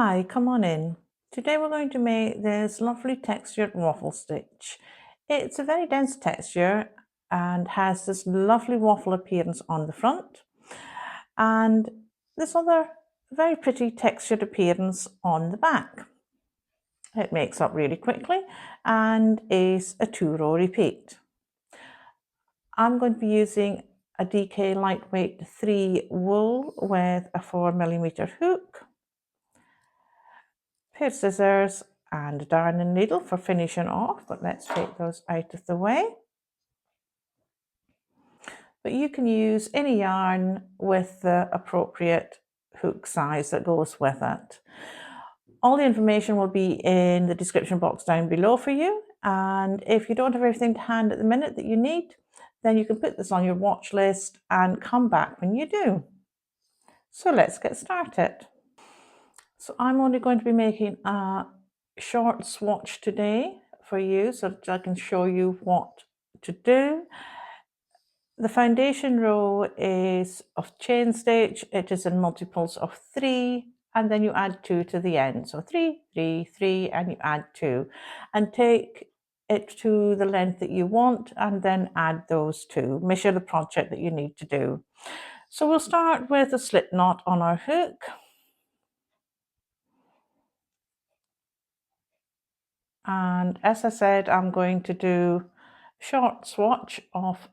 Hi, come on in. Today we're going to make this lovely textured waffle stitch. It's a very dense texture and has this lovely waffle appearance on the front and this other very pretty textured appearance on the back. It makes up really quickly and is a 2-row repeat. I'm going to be using a DK lightweight 3 wool with a 4mm hook, pair of scissors and a darning needle for finishing off, but let's take those out of the way. But you can use any yarn with the appropriate hook size that goes with it. All the information will be in the description box down below for you, and if you don't have everything to hand at the minute that you need, then you can put this on your watch list and come back when you do. So let's get started. So I'm only going to be making a short swatch today for you so that I can show you what to do. The foundation row is of chain stitch. It is in multiples of 3 and then you add 2 to the end. So 3, 3, 3 and you add 2 and take it to the length that you want and then add those 2. Measure the project that you need to do. So we'll start with a slip knot on our hook. And as I said, I'm going to do a short swatch of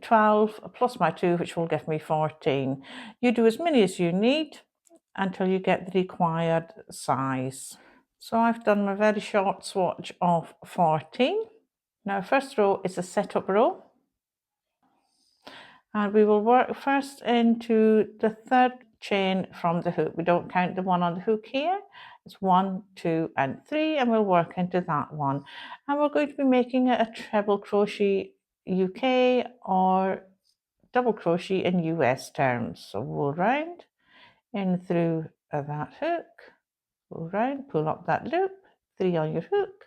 12 plus my 2, which will give me 14. You do as many as you need until you get the required size. So I've done my very short swatch of 14. Now first row is a setup row. And we will work first into the third chain from the hook. We don't count the one on the hook here. It's 1, 2 and 3 and we'll work into that one. And we're going to be making it a treble crochet UK or double crochet in US terms. So wool round in through that hook, pull round, pull up that loop, 3 on your hook,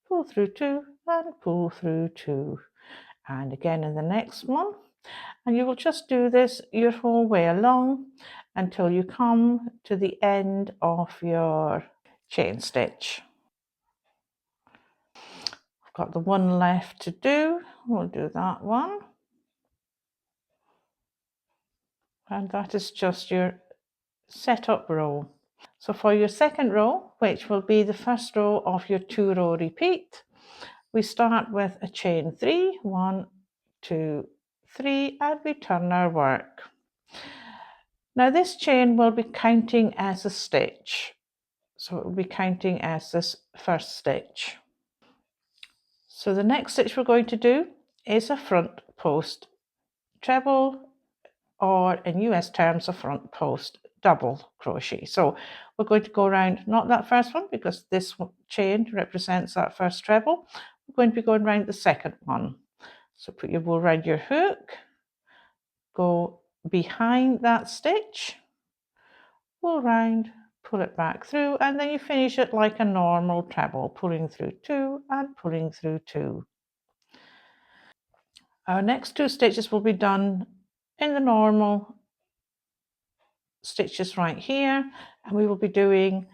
pull through 2 and pull through 2. And again in the next one. And you will just do this your whole way along until you come to the end of your chain stitch. I've got the one left to do. We'll do that one. And that is just your setup row. So for your second row, which will be the first row of your 2-row repeat, we start with a chain 3, 1, 2, 3, and we turn our work. Now this chain will be counting as a stitch. So it will be counting as this first stitch. So the next stitch we're going to do is a front post treble, or in US terms, a front post double crochet. So we're going to go around, not that first one, because this chain represents that first treble. We're going to be going around the second one. So put your wool around your hook, go behind that stitch, pull round, pull it back through, and then you finish it like a normal treble, pulling through 2 and pulling through 2. Our next 2 stitches will be done in the normal stitches right here, and we will be doing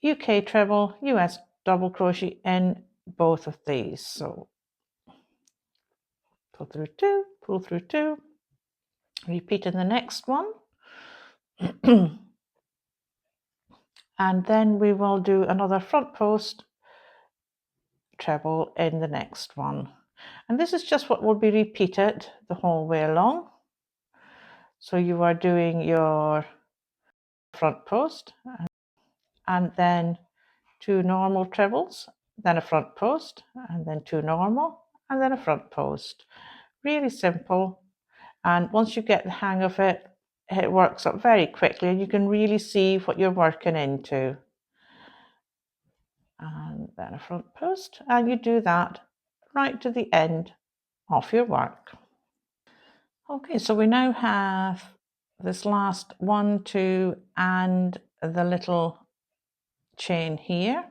UK treble, US double crochet in both of these. So pull through 2, pull through 2, repeat in the next one. And then we will do another front post treble in the next one. And this is just what will be repeated the whole way along. So you are doing your front post and then 2 normal trebles, then a front post, and then 2 normal, and then a front post. Really simple. And once you get the hang of it, it works up very quickly and you can really see what you're working into. And then a front post, and you do that right to the end of your work. Okay, so we now have this last 1, 2 and the little chain here.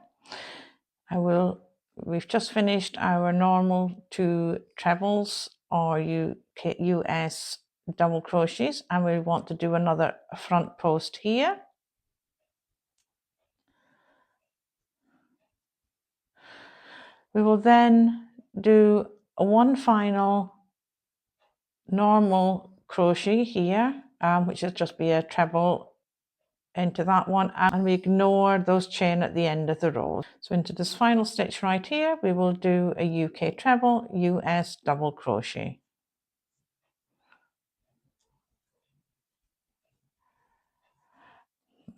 We've just finished our normal 2 trebles or US double crochets, and we want to do another front post here. We will then do one final normal crochet here, which will just be a treble into that one, and we ignore those chain at the end of the row. So into this final stitch right here, we will do a UK treble, US double crochet.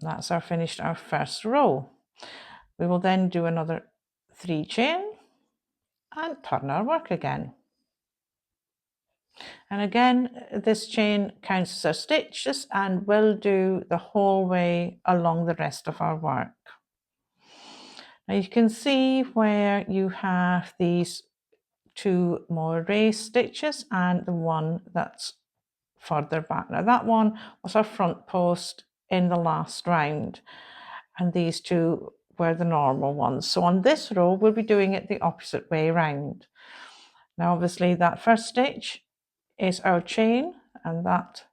That's our finished our first row. We will then do another 3 chain and turn our work again. And again, this chain counts as our stitches and will do the whole way along the rest of our work. Now you can see where you have these 2 more raised stitches and the one that's further back. Now that one was our front post in the last round, and these 2 were the normal ones. So on this row, we'll be doing it the opposite way round. Now obviously that first stitch is our chain, and that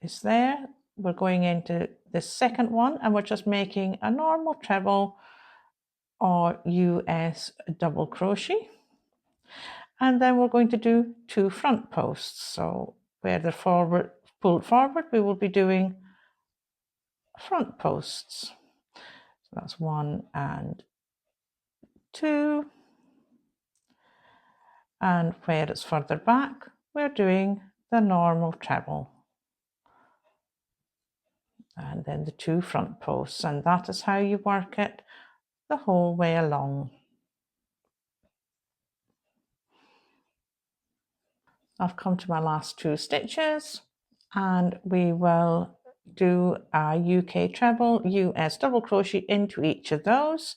is there. We're going into the second one, and we're just making a normal treble or US double crochet. And then we're going to do 2 front posts. So where they're pulled forward, we will be doing front posts. So that's 1 and 2. And where it's further back, we're doing the normal treble. And then the 2 front posts. And that is how you work it the whole way along. I've come to my last 2 stitches, and we will do a UK treble, US double crochet into each of those.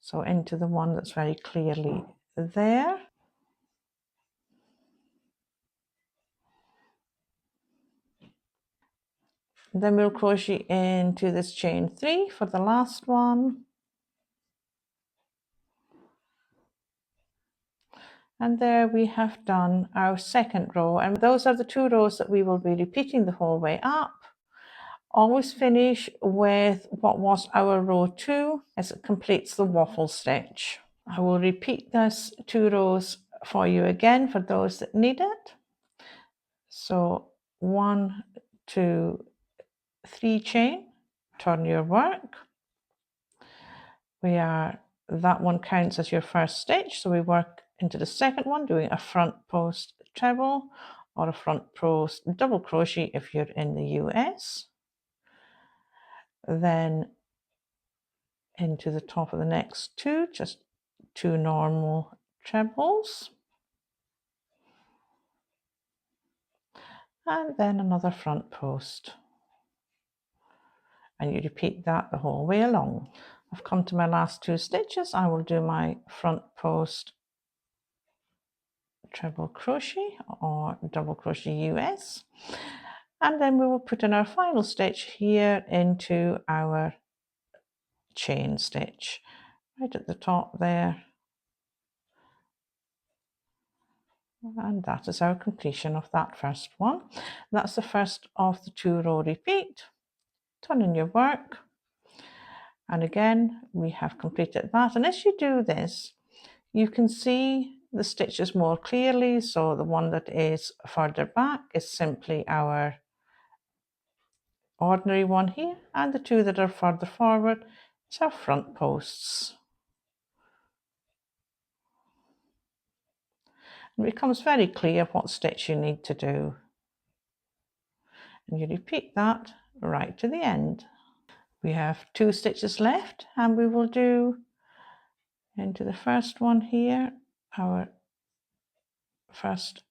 So into the one that's very clearly there. Then we'll crochet into this chain 3 for the last one. And there we have done our second row, and those are the 2 rows that we will be repeating the whole way up. Always finish with what was our row 2 as it completes the waffle stitch. I will repeat this 2 rows for you again for those that need it. So 1, 2, 3 chain, turn your work. That one counts as your first stitch, so we work into the second one doing a front post treble or a front post double crochet if you're in the US. Then into the top of the next 2, just 2 normal trebles, and then another front post, and you repeat that the whole way along. I've come to my last 2 stitches. I will do my front post treble crochet or double crochet US, and then we will put in our final stitch here into our chain stitch right at the top there, and that is our completion of that first one. That's the first of the 2 row repeat. Turn in your work, and again we have completed that, and as you do this you can see the stitches more clearly. So the one that is further back is simply our ordinary one here, and the 2 that are further forward is our front posts. And it becomes very clear what stitch you need to do, and you repeat that right to the end. We have 2 stitches left, and we will do into the first one here our first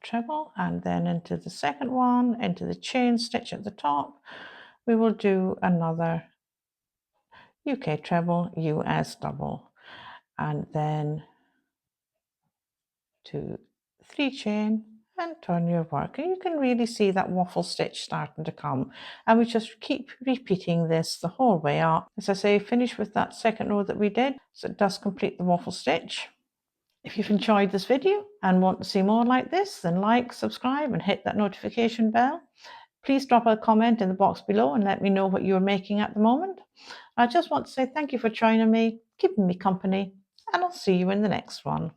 treble, and then into the second one, into the chain stitch at the top, we will do another UK treble, US double, and then 2, 3 chain and turn your work, and you can really see that waffle stitch starting to come, and we just keep repeating this the whole way up. As I say, finish with that second row that we did, so it does complete the waffle stitch. If you've enjoyed this video and want to see more like this, then like, subscribe and hit that notification bell. Please drop a comment in the box below and let me know what you're making at the moment. I just want to say thank you for joining me, keeping me company, and I'll see you in the next one.